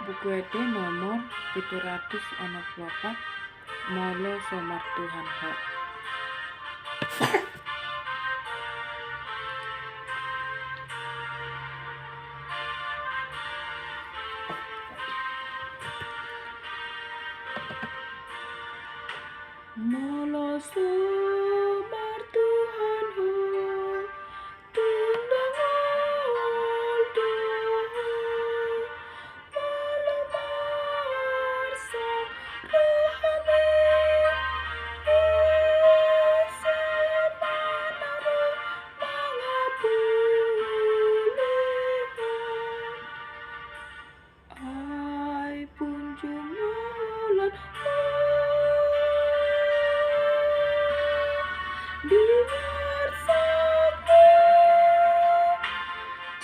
Buku Ede nomor 764 Molo Somartuhanho. Molo Somartuhanho tundangol doho molo marsak rohani semanaro mangapuliho ai punjungolan dimarsakne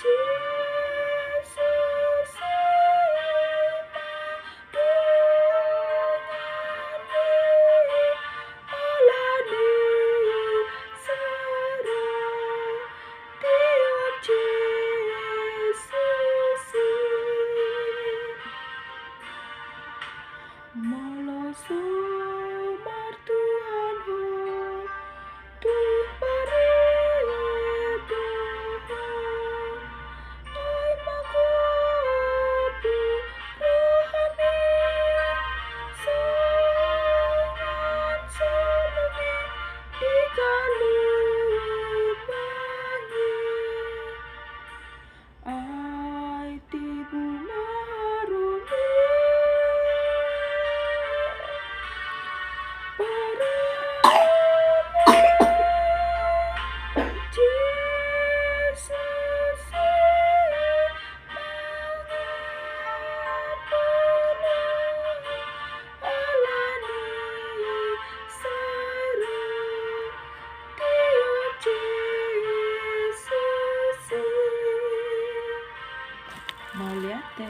Jesus madungane alani sara tiap Jesus Molo Somartuhanho ai magopu rohani sangan sulmi dikalumani ai tibu marumi Jesus alani sara tiap Jesus Moliate.